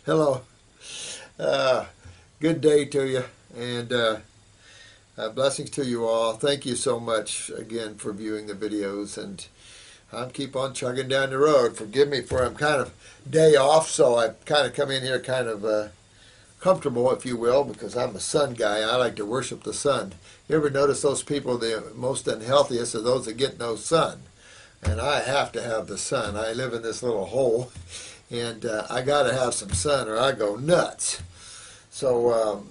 Hello. Good day to you, and blessings to you all. Thank you so much again for viewing the videos, and I'll keep on chugging down the road. Forgive me for I'm kind of day off, so I kind of come in here kind of comfortable, if you will, because I'm a sun guy. I like to worship the sun. You ever notice those people, the most unhealthiest are those that get no sun? And I have to have the sun. I live in this little hole, and I got to have some sun or I go nuts. So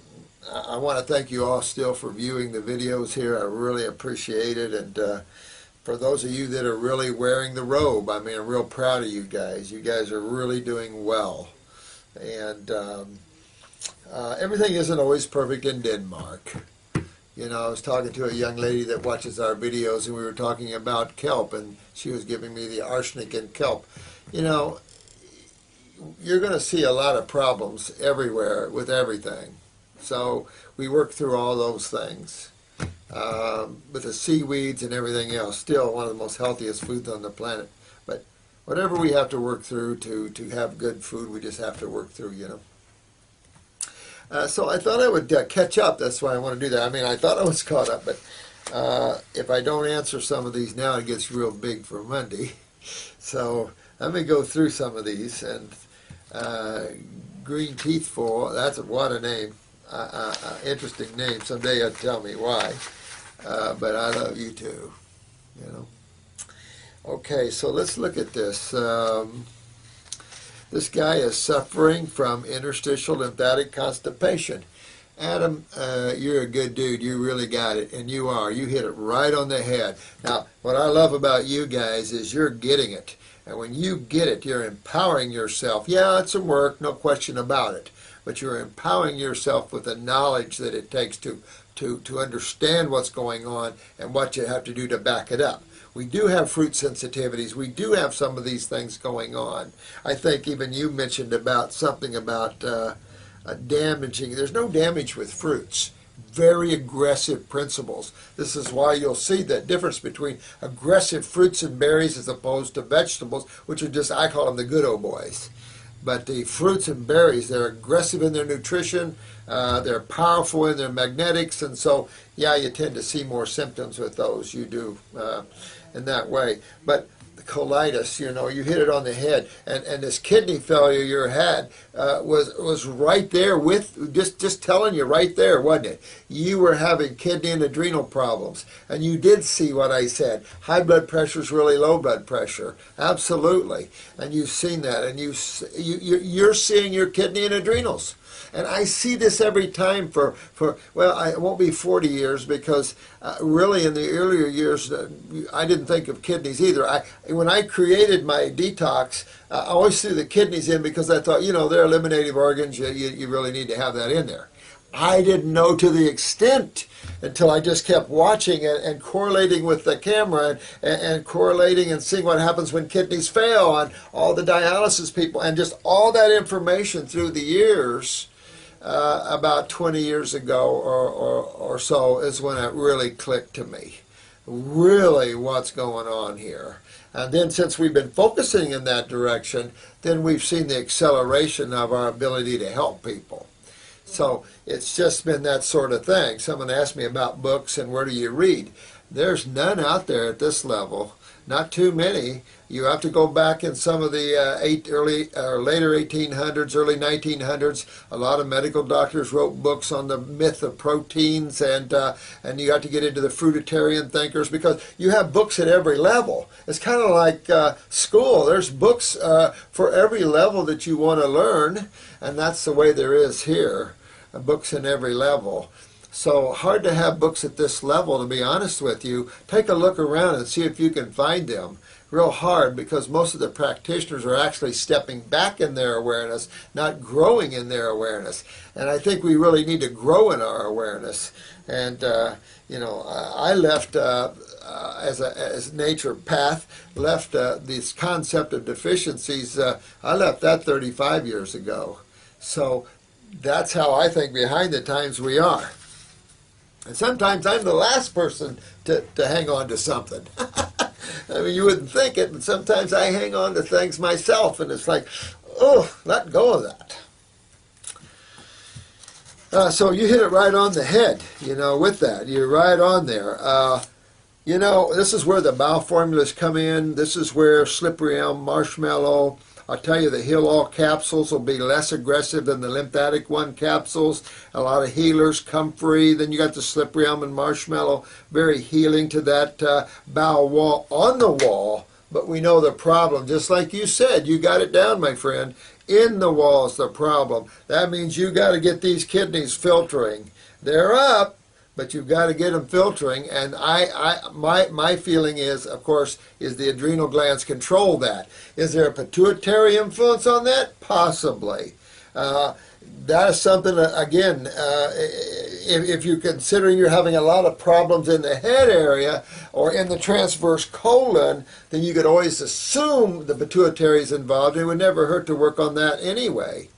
I want to thank you all still for viewing the videos here. I really appreciate it. And for those of you that are really wearing the robe, I mean, I'm real proud of you guys. You guys are really doing well. And everything isn't always perfect in Denmark. You know, I was talking to a young lady that watches our videos, and we were talking about kelp, and she was giving me the arsenic in kelp. You know, you're going to see a lot of problems everywhere with everything. So we work through all those things. With the seaweeds and everything else, still one of the most healthiest foods on the planet. But whatever we have to work through to have good food, we just have to work through, you know. So I thought I would catch up. That's why I want to do that. I mean, I thought I was caught up, but if I don't answer some of these now, it gets real big for Monday. So let me go through some of these. And Green Teethful, that's what a name. Interesting name. Someday you'll tell me why. But I love you too, you know. Okay, so let's look at this. This guy is suffering from interstitial lymphatic constipation. Adam, you're a good dude. You really got it, and you are. You hit it right on the head. Now, what I love about you guys is you're getting it. And when you get it, you're empowering yourself. Yeah, it's some work, no question about it. But you're empowering yourself with the knowledge that it takes to understand what's going on and what you have to do to back it up. We do have fruit sensitivities. We do have some of these things going on. I think even you mentioned about something about damaging. There's no damage with fruits. Very aggressive principles. This is why you'll see that difference between aggressive fruits and berries as opposed to vegetables, which are just, I call them the good old boys. But the fruits and berries, they're aggressive in their nutrition, they're powerful in their magnetics, and so, yeah, you tend to see more symptoms with those. You do in that way. But the colitis, you know, you hit it on the head, and this kidney failure you had was right there with, just telling you right there, wasn't it? You were having kidney and adrenal problems, and you did see what I said. High blood pressure is really low blood pressure, absolutely, and you've seen that, and you're seeing your kidney and adrenals. And I see this every time for well, it won't be 40 years because really in the earlier years, I didn't think of kidneys either. When I created my detox, I always threw the kidneys in because I thought, you know, they're eliminative organs. You really need to have that in there. I didn't know to the extent until I just kept watching it and correlating with the camera and correlating and seeing what happens when kidneys fail and all the dialysis people and just all that information through the years. About 20 years ago or so is when it really clicked to me. Really what's going on here. And then since we've been focusing in that direction, then we've seen the acceleration of our ability to help people. So it's just been that sort of thing. Someone asked me about books and where do you read. There's none out there at this level. Not too many. You have to go back in some of the later 1800s, early 1900s. A lot of medical doctors wrote books on the myth of proteins, and you have to get into the fruitarian thinkers because you have books at every level. It's kind of like school. There's books for every level that you want to learn, and that's the way there is here. Books in every level. So hard to have books at this level, to be honest with you. Take a look around and see if you can find them. Real hard because most of the practitioners are actually stepping back in their awareness, not growing in their awareness. And I think we really need to grow in our awareness. And, you know, I left as a nature path, left this concept of deficiencies, I left that 35 years ago. So that's how I think behind the times we are. And sometimes I'm the last person to hang on to something. I mean, you wouldn't think it, but sometimes I hang on to things myself, and it's like, let go of that. So you hit it right on the head, with that. You're right on there. This is where the bowel formulas come in. This is where slippery elm, marshmallow. I'll tell you, the Heal All capsules will be less aggressive than the lymphatic one capsules. A lot of healers, comfrey. Then you got the slippery elm and marshmallow, very healing to that bowel wall on the wall. But we know the problem. Just like you said, you got it down, my friend. In the wall is the problem. That means you got to get these kidneys filtering. They're up, but you've got to get them filtering. And my feeling is, of course, is the adrenal glands control that. Is there a pituitary influence on that? Possibly. That is something, again, if you're considering you're having a lot of problems in the head area or in the transverse colon, then you could always assume the pituitary is involved. It would never hurt to work on that anyway.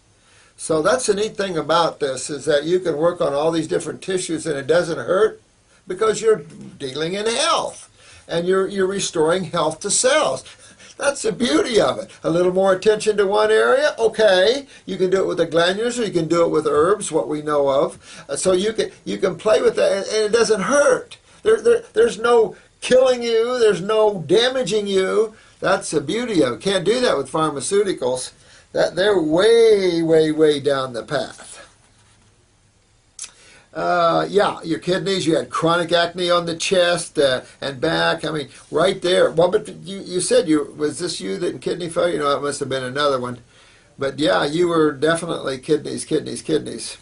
So that's the neat thing about this, is that you can work on all these different tissues and it doesn't hurt because you're dealing in health and you're restoring health to cells. That's the beauty of it. A little more attention to one area, okay. You can do it with the glandulars, or you can do it with herbs, what we know of. So you can play with that, and it doesn't hurt. There's no killing you. There's no damaging you. That's the beauty of it. Can't do that with pharmaceuticals. They're way, way, way down the path. Your kidneys, you had chronic acne on the chest and back. I mean, right there. Well, but you said was this you that kidney failure? It must have been another one. But yeah, you were definitely kidneys.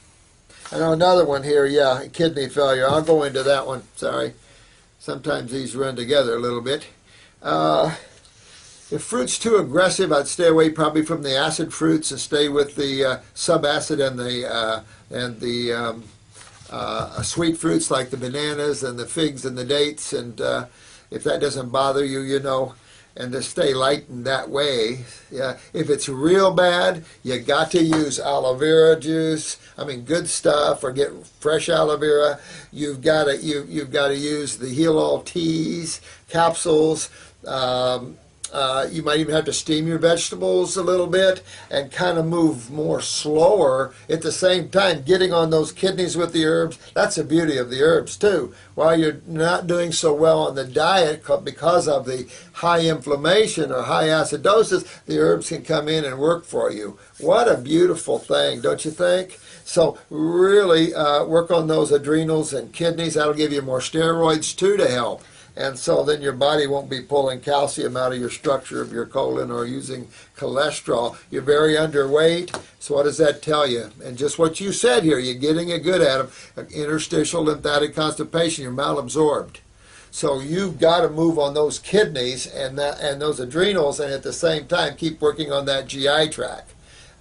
I know another one here, kidney failure. I'll go into that one. Sorry. Sometimes these run together a little bit. If fruit's too aggressive, I'd stay away probably from the acid fruits and stay with the subacid and the sweet fruits like the bananas and the figs and the dates. And if that doesn't bother you, and to stay light in that way. Yeah, if it's real bad, you got to use aloe vera juice. I mean, good stuff, or get fresh aloe vera. You've got to use the Heal All teas, capsules. You might even have to steam your vegetables a little bit and kind of move more slower at the same time, getting on those kidneys with the herbs. That's the beauty of the herbs too. While you're not doing so well on the diet because of the high inflammation or high acidosis, the herbs can come in and work for you. What a beautiful thing, don't you think? So really work on those adrenals and kidneys. That'll give you more steroids too to help. And so then your body won't be pulling calcium out of your structure of your colon or using cholesterol. You're very underweight. So what does that tell you? And just what you said here, you're getting it good at them. Interstitial lymphatic constipation, you're malabsorbed. So you've got to move on those kidneys and those adrenals, and at the same time keep working on that GI tract.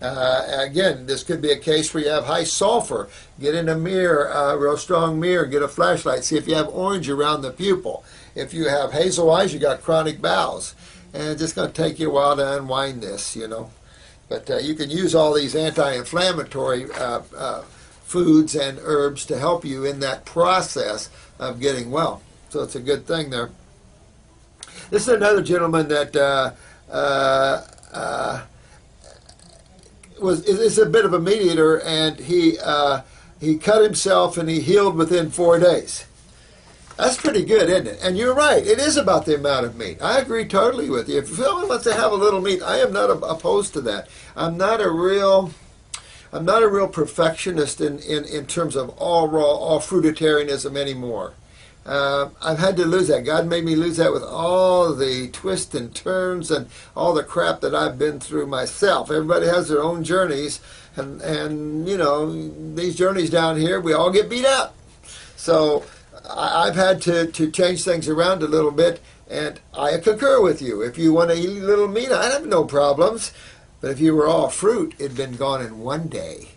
Again, this could be a case where you have high sulfur. Get in a mirror, a real strong mirror, get a flashlight, see if you have orange around the pupil. If you have hazel eyes, you got chronic bowels. And it's just going to take you a while to unwind this, But you can use all these anti-inflammatory foods and herbs to help you in that process of getting well. So it's a good thing there. This is another gentleman that is a bit of a meat eater, and he cut himself and he healed within 4 days. That's pretty good, isn't it? And you're right, it is about the amount of meat. I agree totally with you. If someone wants to have a little meat, I am not opposed to that. I'm not a real perfectionist in terms of all raw, all fruitarianism anymore. I've had to lose that. God made me lose that with all the twists and turns and all the crap that I've been through myself. Everybody has their own journeys, and these journeys down here, we all get beat up. So I've had to change things around a little bit, and I concur with you. If you want to eat a little meat, I have no problems. But if you were all fruit, it'd been gone in 1 day.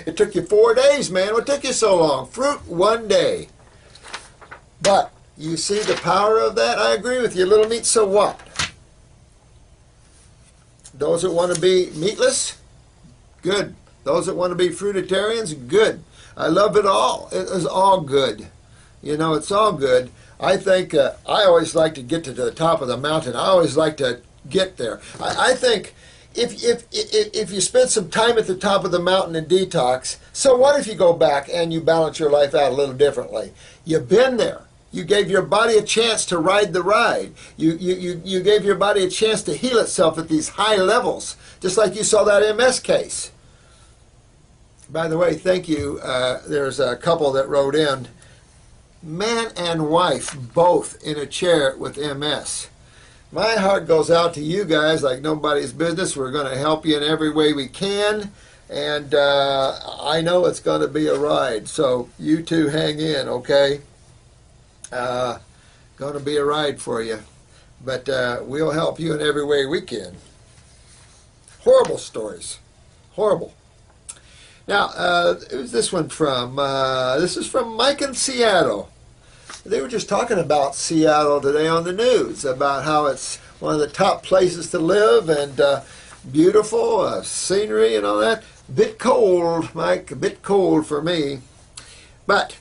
It took you 4 days, man. What took you so long? Fruit, 1 day. But you see the power of that? I agree with you. A little meat, so what? Those that want to be meatless, good. Those that want to be fruitarians, good. I love it all. It is all good. It's all good. I think I always like to get to the top of the mountain. I always like to get there. I think if you spend some time at the top of the mountain and detox, so what if you go back and you balance your life out a little differently? You've been there. You gave your body a chance to ride the ride. You gave your body a chance to heal itself at these high levels, just like you saw that MS case. By the way, thank you. There's a couple that wrote in, man and wife both in a chair with MS. My heart goes out to you guys like nobody's business. We're going to help you in every way we can. And I know it's going to be a ride. So you two hang in, okay? Going to be a ride for you. But we'll help you in every way we can. Horrible stories. Horrible. Now, who's this one from? This is from Mike in Seattle. They were just talking about Seattle today on the news, about how it's one of the top places to live and beautiful scenery and all that. Bit cold, Mike, a bit cold for me. But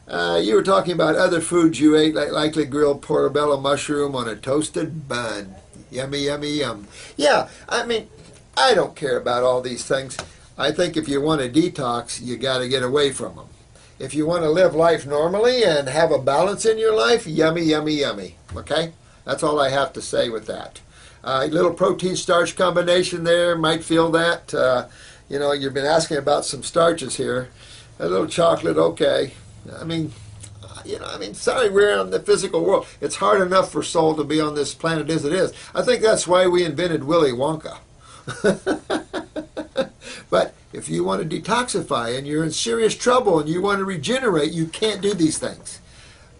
you were talking about other foods you ate, like likely grilled portobello mushroom on a toasted bun. Yummy, yummy, yum. Yeah, I mean, I don't care about all these things. I think if you want to detox, you got to get away from them. If you want to live life normally and have a balance in your life, yummy, yummy, yummy. Okay? That's all I have to say with that. A little protein-starch combination there, might feel that. You know, you've been asking about some starches here. A little chocolate, okay. I mean, sorry, we're in the physical world. It's hard enough for soul to be on this planet as it is. I think that's why we invented Willy Wonka. But if you want to detoxify and you're in serious trouble and you want to regenerate, you can't do these things.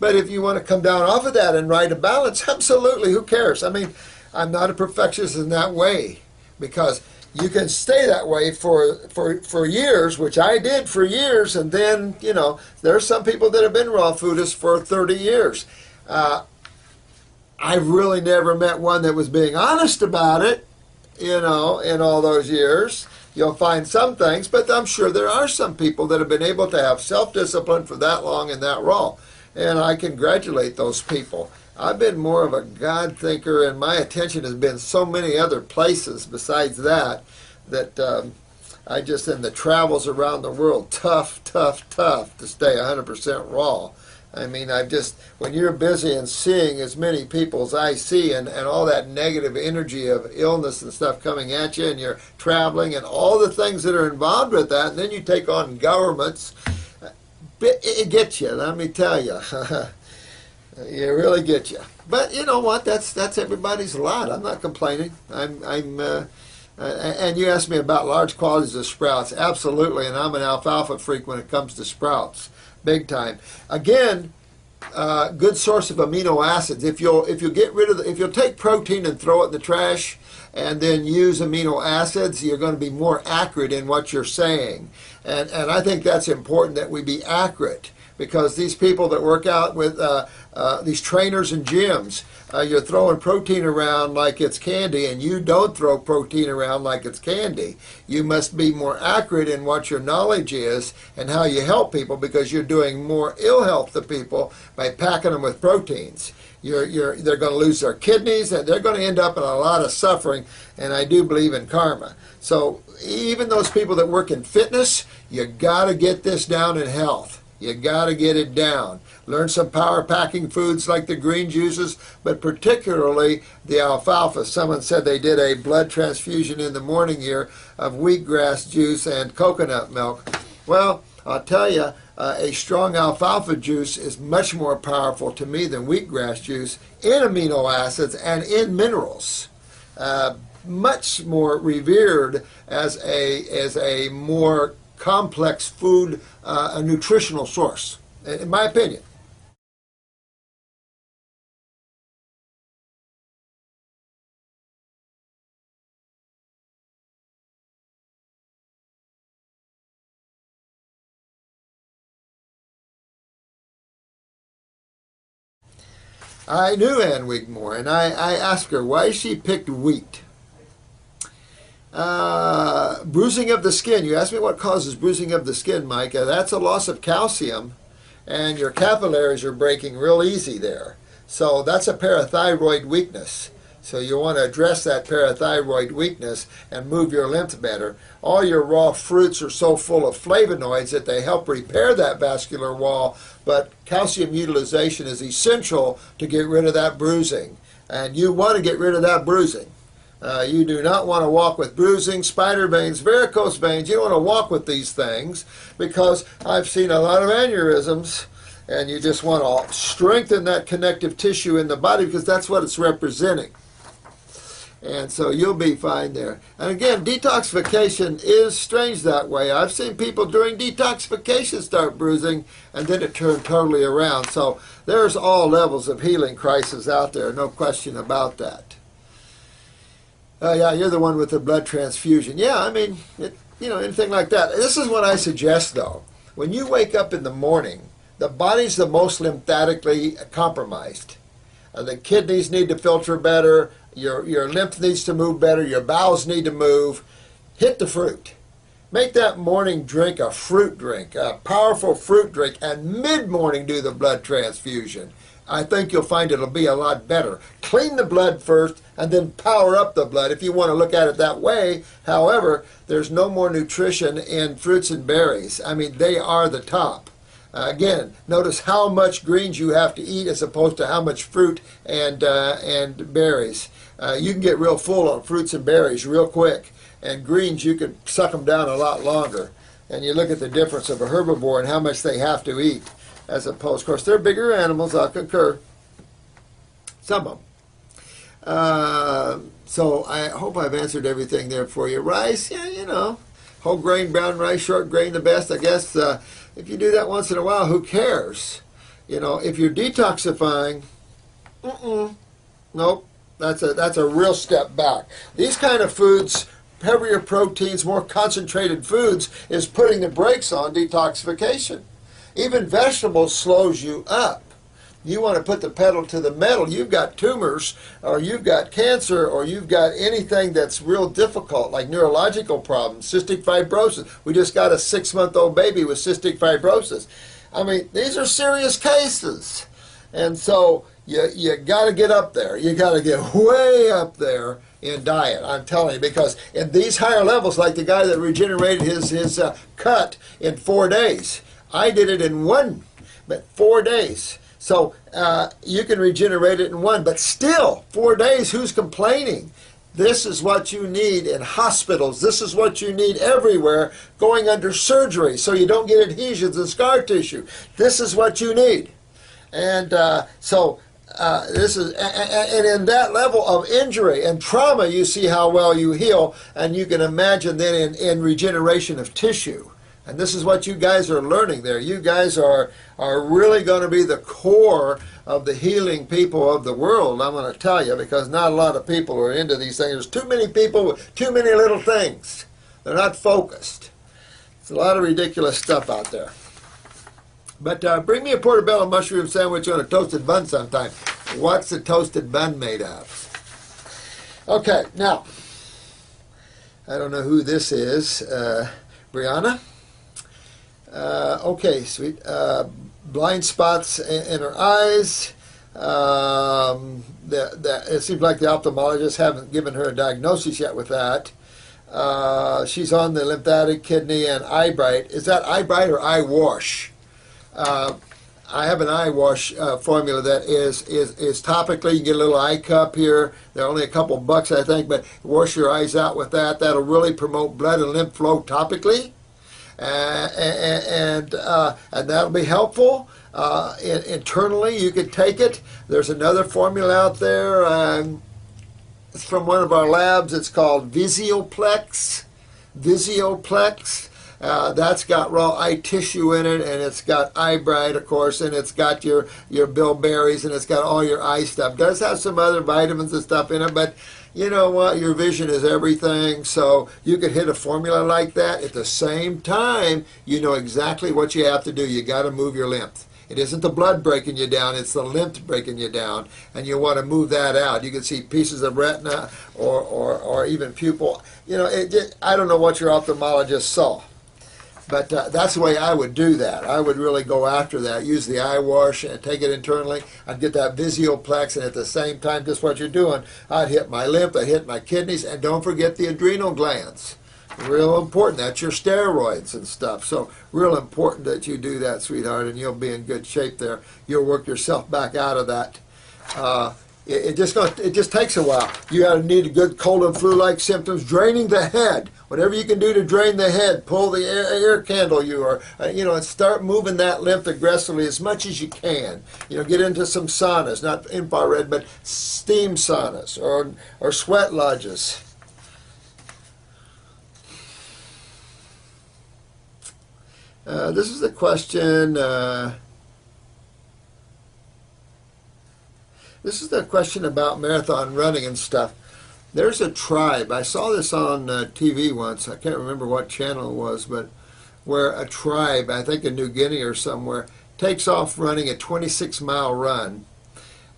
But if you want to come down off of that and ride a balance, absolutely, who cares? I mean, I'm not a perfectionist in that way, because you can stay that way for years, which I did for years, and then, you know, there's some people that have been raw foodists for 30 years. I've really never met one that was being honest about it, you know, in all those years. You'll find some things, but I'm sure there are some people that have been able to have self-discipline for that long and that raw. And I congratulate those people. I've been more of a God thinker, and my attention has been so many other places besides that, that I just, in the travels around the world, tough to stay 100% raw. I mean, when you're busy and seeing as many people as I see, and all that negative energy of illness and stuff coming at you, and you're traveling and all the things that are involved with that, and then you take on governments, it gets you, let me tell you. It really gets you. But you know what? That's everybody's lot. I'm not complaining. And you asked me about large quantities of sprouts. Absolutely, and I'm an alfalfa freak when it comes to sprouts. Big time. Again, good source of amino acids. If you'll take protein and throw it in the trash, and then use amino acids, you're going to be more accurate in what you're saying. And I think that's important, that we be accurate, because these people that work out with these trainers and gyms, you're throwing protein around like it's candy, and you don't throw protein around like it's candy. You must be more accurate in what your knowledge is and how you help people, because you're doing more ill health to people by packing them with proteins. They're going to lose their kidneys, and they're going to end up in a lot of suffering, and I do believe in karma. So even those people that work in fitness, you got to get this down in health. You got to get it down. Learn some power packing foods like the green juices, but particularly the alfalfa. Someone said they did a blood transfusion in the morning here of wheatgrass juice and coconut milk. Well, I'll tell you, a strong alfalfa juice is much more powerful to me than wheatgrass juice in amino acids and in minerals. Much more revered as a more complex food, a nutritional source, in my opinion. I knew Ann Wigmore, and I asked her why she picked wheat. Bruising of the skin. You asked me what causes bruising of the skin, Mike. That's a loss of calcium, and your capillaries are breaking real easy there. So that's a parathyroid weakness. So you want to address that parathyroid weakness and move your lymph better. All your raw fruits are so full of flavonoids that they help repair that vascular wall, but calcium utilization is essential to get rid of that bruising. And you want to get rid of that bruising. You do not want to walk with bruising, spider veins, varicose veins. You don't want to walk with these things, because I've seen a lot of aneurysms, and you just want to strengthen that connective tissue in the body, because that's what it's representing. And so you'll be fine there. And again, detoxification is strange that way. I've seen people during detoxification start bruising, and then it turned totally around. So there's all levels of healing crisis out there, no question about that. Yeah, you're the one with the blood transfusion. Yeah, I mean, anything like that. This is what I suggest, though. When you wake up in the morning, the body's the most lymphatically compromised. The kidneys need to filter better. Your lymph needs to move better. Your bowels need to move. Hit the fruit. Make that morning drink a fruit drink, a powerful fruit drink, and mid-morning do the blood transfusion. I think you'll find it'll be a lot better. Clean the blood first and then power up the blood if you want to look at it that way. However, there's no more nutrition in fruits and berries. I mean, they are the top. Again, notice how much greens you have to eat as opposed to how much fruit and berries. You can get real full on fruits and berries real quick, and greens you can suck them down a lot longer. And you look at the difference of a herbivore and how much they have to eat, as opposed, of course, they're bigger animals, I'll concur. Some of them. So I hope I've answered everything there for you. Rice, yeah, whole grain, brown rice, short grain, the best, I guess. If you do that once in a while, who cares? If you're detoxifying, nope, that's a real step back. These kind of foods, heavier proteins, more concentrated foods, is putting the brakes on detoxification. Even vegetables slows you up. You want to put the pedal to the metal. You've got tumors, or you've got cancer, or you've got anything that's real difficult, like neurological problems, cystic fibrosis. We just got a 6-month-old baby with cystic fibrosis. I mean, these are serious cases. And so you got to get up there. You got to get way up there in diet, I'm telling you, because in these higher levels, like the guy that regenerated his cut in 4 days, I did it in 4 days. So you can regenerate it in 1, but still, 4 days, who's complaining? This is what you need in hospitals. This is what you need everywhere, going under surgery so you don't get adhesions and scar tissue. This is what you need. And this is, and in that level of injury and trauma, you see how well you heal, and you can imagine then in regeneration of tissue. And this is what you guys are learning there. You guys are really going to be the core of the healing people of the world, I'm going to tell you, because not a lot of people are into these things. There's too many people with too many little things. They're not focused. It's a lot of ridiculous stuff out there. But bring me a portobello mushroom sandwich on a toasted bun sometime. What's the toasted bun made of? Okay, now, I don't know who this is. Brianna? Okay, sweet. Blind spots in her eyes. It seems like the ophthalmologists haven't given her a diagnosis yet with that. She's on the lymphatic, kidney, and eye bright. Is that eye bright or eye wash? I have an eye wash formula that is topically. You can get a little eye cup here. They're only a couple bucks, I think, but wash your eyes out with that. That'll really promote blood and lymph flow topically. And that'll be helpful. Internally, you could take it. There's another formula out there. It's from one of our labs. It's called Visioplex. That's got raw eye tissue in it, and it's got eye bright, of course, and it's got your bilberries, and it's got all your eye stuff. It does have some other vitamins and stuff in it, but you know what? Your vision is everything, so you could hit a formula like that. At the same time, you know exactly what you have to do. You got to move your lymph. It isn't the blood breaking you down, it's the lymph breaking you down, and you want to move that out. You can see pieces of retina or even pupil. I don't know what your ophthalmologist saw. But that's the way I would do that. I would really go after that. Use the eye wash and take it internally. I'd get that visioplex, and at the same time, just what you're doing, I'd hit my lymph, I'd hit my kidneys, and don't forget the adrenal glands. Real important. That's your steroids and stuff. So real important that you do that, sweetheart, and you'll be in good shape there. You'll work yourself back out of that. It just takes a while. You got to need a good cold and flu-like symptoms. Draining the head, whatever you can do to drain the head. Pull the air candle, and start moving that lymph aggressively as much as you can. Get into some saunas, not infrared, but steam saunas or sweat lodges. This is the question. This is the question about marathon running and stuff. There's a tribe. I saw this on TV once. I can't remember what channel it was, but where a tribe, I think in New Guinea or somewhere, takes off running a 26-mile run.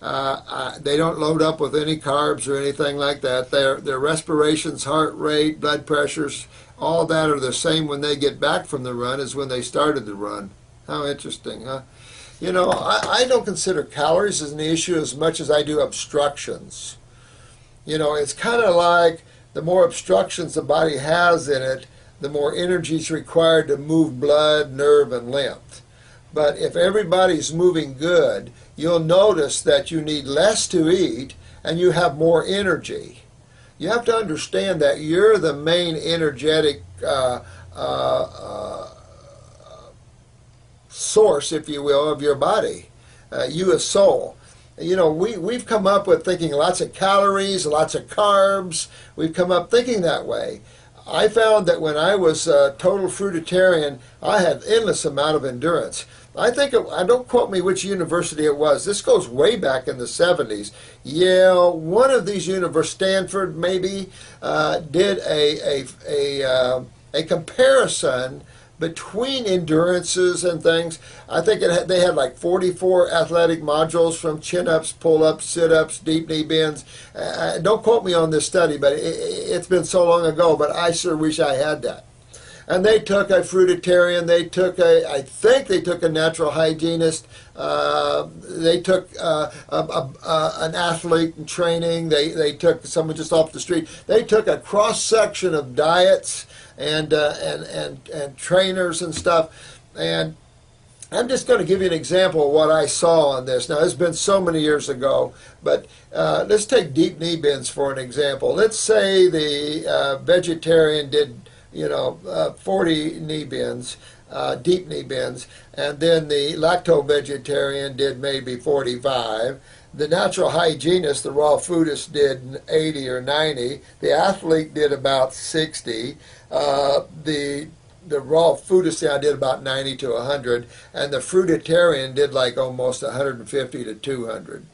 They don't load up with any carbs or anything like that. Their respirations, heart rate, blood pressures, all that are the same when they get back from the run as when they started the run. How interesting, huh? I don't consider calories as an issue as much as I do obstructions. It's kind of like the more obstructions the body has in it, the more energy is required to move blood, nerve, and lymph. But if everybody's moving good, you'll notice that you need less to eat and you have more energy. You have to understand that you're the main energetic source, if you will, of your body. You as soul. We've come up with thinking lots of calories, lots of carbs. We've come up thinking that way. I found that when I was a total fruitarian, I had endless amount of endurance. I don't quote me which university it was. This goes way back in the 70s. Yale, one of these universities, Stanford maybe, did a comparison between endurances and things. I think they had like 44 athletic modules from chin-ups, pull-ups, sit-ups, deep knee bends. Don't quote me on this study, but it's been so long ago, but I sure wish I had that. And they took a fruitarian, I think they took a natural hygienist, they took an athlete in training, they took someone just off the street. They took a cross-section of diets and trainers and stuff. And I'm just going to give you an example of what I saw on this. Now, it's been so many years ago, but let's take deep knee bends for an example. Let's say the vegetarian did 40 knee bends, deep knee bends, and then the lacto-vegetarian did maybe 45. The natural hygienist, the raw foodist, did 80 or 90. The athlete did about 60. The raw foodist did about 90 to 100, and the fruitarian did like almost 150 to 200.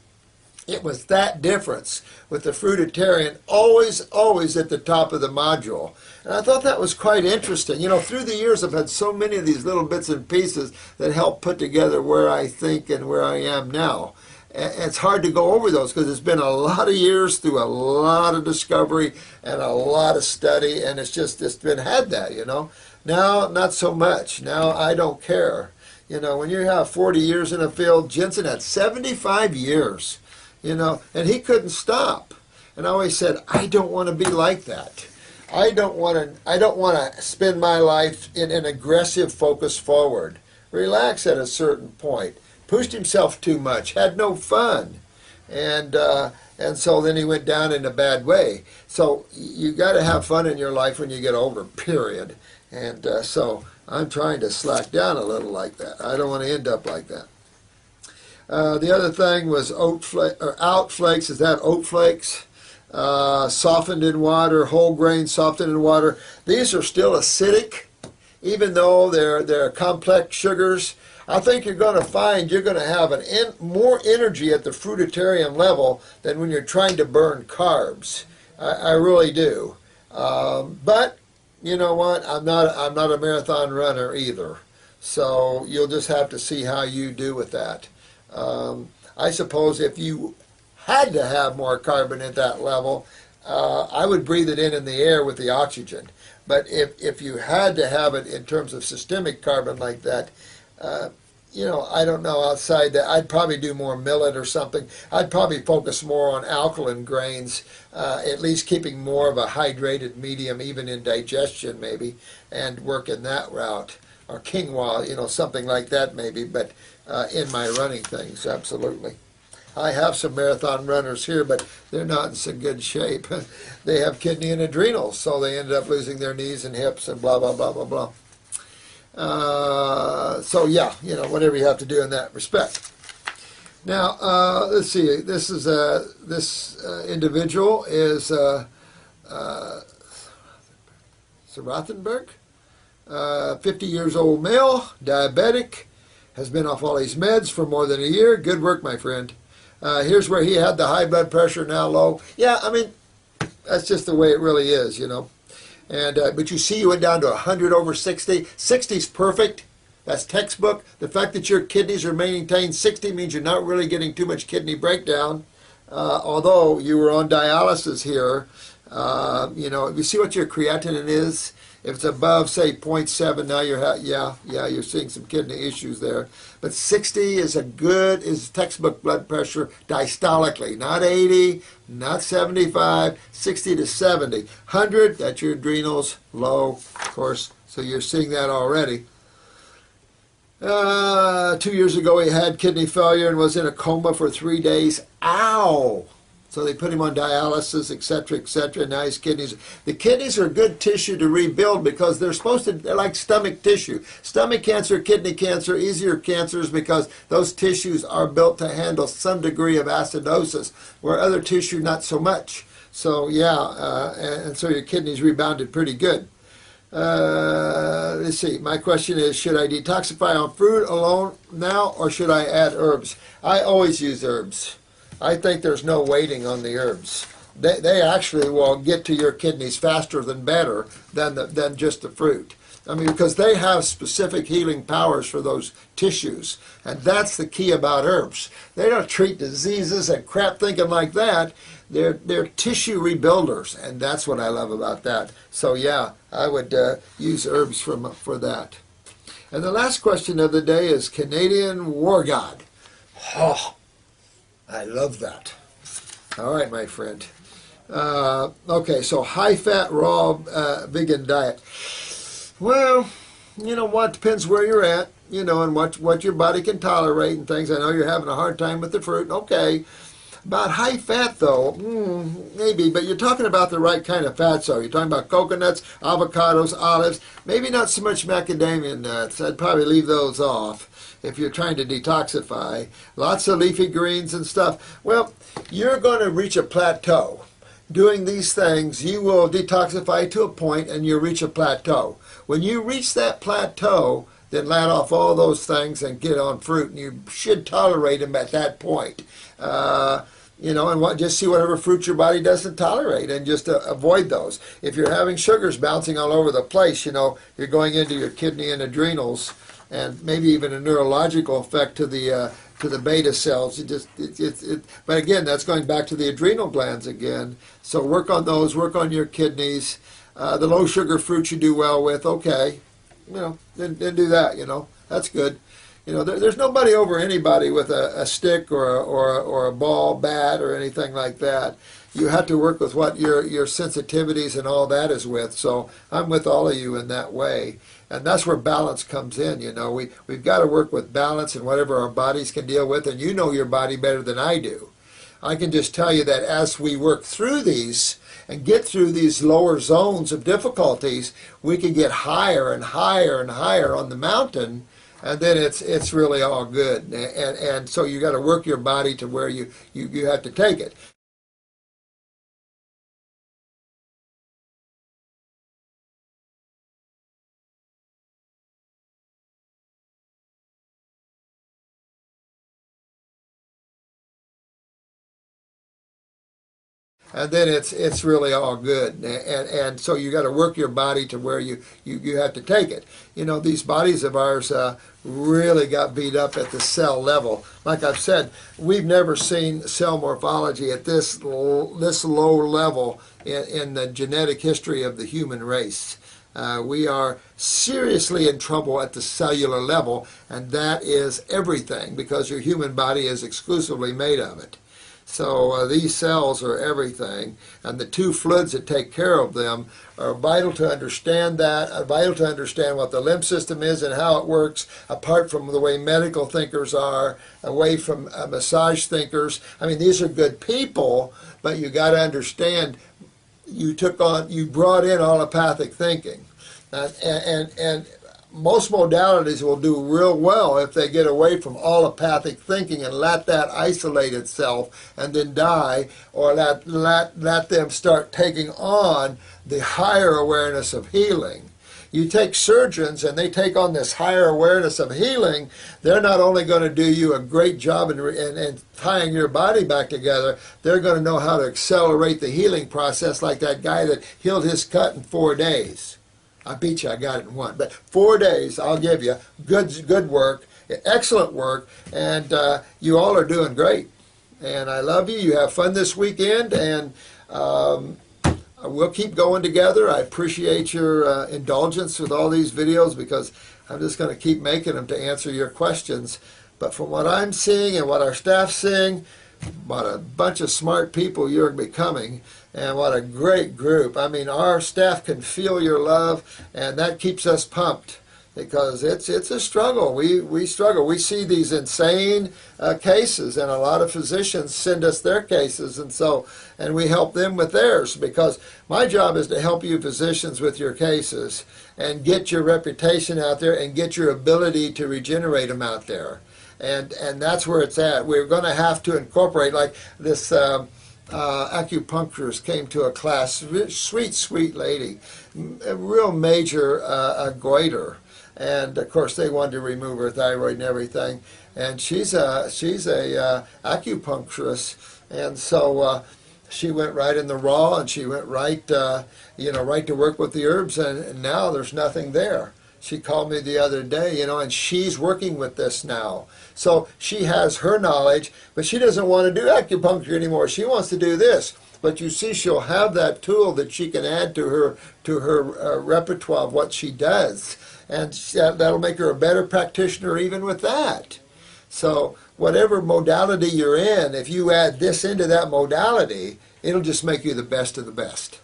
It was that difference with the fruitarian always at the top of the module. And I thought that was quite interesting. Through the years I've had so many of these little bits and pieces that help put together where I think and where I am now. And it's hard to go over those because it's been a lot of years through a lot of discovery and a lot of study, and it's been had that, Now, not so much. Now I don't care. When you have 40 years in a field, Jensen had 75 years. And he couldn't stop. And I always said, I don't want to be like that. I don't want to spend my life in an aggressive focus forward. Relax at a certain point. Pushed himself too much. Had no fun. And so then he went down in a bad way. So you got to have fun in your life when you get older, period. And so I'm trying to slack down a little like that. I don't want to end up like that. The other thing was oat flakes. Is that oat flakes? Softened in water, whole grain softened in water. These are still acidic, even though they're complex sugars. I think you're going to find you're going to have more energy at the fruitarian level than when you're trying to burn carbs. I really do. But you know what? I'm not a marathon runner either. So you'll just have to see how you do with that. I suppose if you had to have more carbon at that level, I would breathe it in the air with the oxygen. But if you had to have it in terms of systemic carbon like that, I don't know, outside that, I'd probably do more millet or something. I'd probably focus more on alkaline grains, at least keeping more of a hydrated medium, even in digestion maybe, and work in that route. Or quinoa, something like that maybe, but in my running things, absolutely. I have some marathon runners here, but they're not in so good shape. They have kidney and adrenals, so they ended up losing their knees and hips and blah, blah, blah, blah, blah. So yeah, whatever you have to do in that respect. Now, let's see. This is this individual is Rothenberg, 50 years old male, diabetic, has been off all these meds for more than a year. Good work, my friend. Here's where he had the high blood pressure, now low. Yeah, I mean, that's just the way it really is, And but you see, you went down to 100 over 60. 60 is perfect. That's textbook. The fact that your kidneys are maintained 60 means you're not really getting too much kidney breakdown. Although you were on dialysis here, you see what your creatinine is. If it's above, say, 0.7, now you're seeing some kidney issues there. But 60 is textbook blood pressure diastolically, not 80, not 75, 60 to 70. 100, that's your adrenals, low, of course, so you're seeing that already. 2 years ago, he had kidney failure and was in a coma for 3 days. Ow! So they put him on dialysis, etc., etc. Now his the kidneys are good tissue to rebuild because they're like stomach tissue. Stomach cancer, kidney cancer, easier cancers because those tissues are built to handle some degree of acidosis, where other tissue not so much. So yeah, and so your kidneys rebounded pretty good. Let's see. My question is, should I detoxify on fruit alone now, or should I add herbs? I always use herbs. I think there's no waiting on the herbs. They actually will get to your kidneys faster than better than just the fruit. I mean, because they have specific healing powers for those tissues. And that's the key about herbs. They don't treat diseases and crap thinking like that. They're tissue rebuilders, and that's what I love about that. So yeah, I would use herbs for that. And the last question of the day is Canadian War God. Oh, I love that. All right, my friend. Okay, so high-fat, raw, vegan diet. Well, you know what? Depends where you're at, and what your body can tolerate and things. I know you're having a hard time with the fruit. Okay. About high fat, though, maybe, but you're talking about the right kind of fats, though. You're talking about coconuts, avocados, olives, maybe not so much macadamia nuts. I'd probably leave those off if you're trying to detoxify. Lots of leafy greens and stuff. Well, you're going to reach a plateau. Doing these things, you will detoxify to a point and you'll reach a plateau. When you reach that plateau, then let off all those things and get on fruit, and you should tolerate them at that point. And just see whatever fruit your body doesn't tolerate and just avoid those. If you're having sugars bouncing all over the place, you're going into your kidney and adrenals, and maybe even a neurological effect to the beta cells. But again, that's going back to the adrenal glands again. So work on those, work on your kidneys. The low sugar fruits you do well with, okay. Then do that, That's good. There's nobody over anybody with a stick or a ball, bat, or anything like that. You have to work with what your sensitivities and all that is with. So I'm with all of you in that way. And that's where balance comes in, We've got to work with balance and whatever our bodies can deal with. And you know your body better than I do. I can just tell you that as we work through these and get through these lower zones of difficulties, we can get higher and higher and higher on the mountain. And then it's really all good. And so you got to work your body to where you have to take it. And then it's really all good. And so you got to work your body to where you have to take it. These bodies of ours really got beat up at the cell level. Like I've said, we've never seen cell morphology at this low level in the genetic history of the human race. We are seriously in trouble at the cellular level, and that is everything, because your human body is exclusively made of it. So these cells are everything, and the two fluids that take care of them are vital to understand that, vital to understand what the lymph system is and how it works, apart from the way medical thinkers are, away from massage thinkers. I mean, these are good people, but you got to understand you brought in allopathic thinking. And most modalities will do real well if they get away from allopathic thinking and let that isolate itself and then die, or let them start taking on the higher awareness of healing. You take surgeons and they take on this higher awareness of healing, they're not only going to do you a great job in tying your body back together, they're going to know how to accelerate the healing process, like that guy that healed his cut in 4 days. I beat you, I got it in 1. But 4 days, I'll give you. Good work, excellent work, and you all are doing great. And I love you. You have fun this weekend, and we'll keep going together. I appreciate your indulgence with all these videos, because I'm just going to keep making them to answer your questions. But from what I'm seeing and what our staff's seeing, what a bunch of smart people you're becoming, and what a great group. I mean, our staff can feel your love, and that keeps us pumped, because it's a struggle. We struggle. We see these insane cases, and a lot of physicians send us their cases, and we help them with theirs, because my job is to help you physicians with your cases and get your reputation out there and get your ability to regenerate them out there. And that's where it's at. We're going to have to incorporate, like this acupuncturist came to a class, sweet lady, a real major goiter, and of course they wanted to remove her thyroid and everything. And she's a acupuncturist, and so she went right in the raw, and she went right right to work with the herbs, and now there's nothing there. She called me the other day, and she's working with this now. So she has her knowledge, but she doesn't want to do acupuncture anymore. She wants to do this. But you see, she'll have that tool that she can add to her repertoire of what she does, and that'll make her a better practitioner even with that. So whatever modality you're in, if you add this into that modality, it'll just make you the best of the best.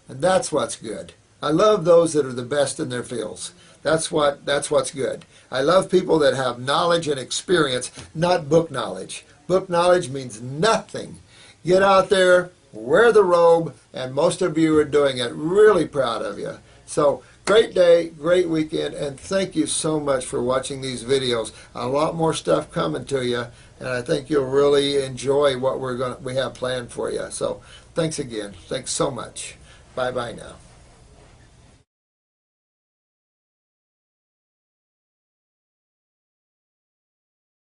And that's what's good. I love those that are the best in their fields. That's what's good. I love people that have knowledge and experience, not book knowledge. Book knowledge means nothing. Get out there, wear the robe, and most of you are doing it. Really proud of you. So, great day, great weekend, and thank you so much for watching these videos. A lot more stuff coming to you, and I think you'll really enjoy what we have planned for you. So, thanks again. Thanks so much. Bye-bye now.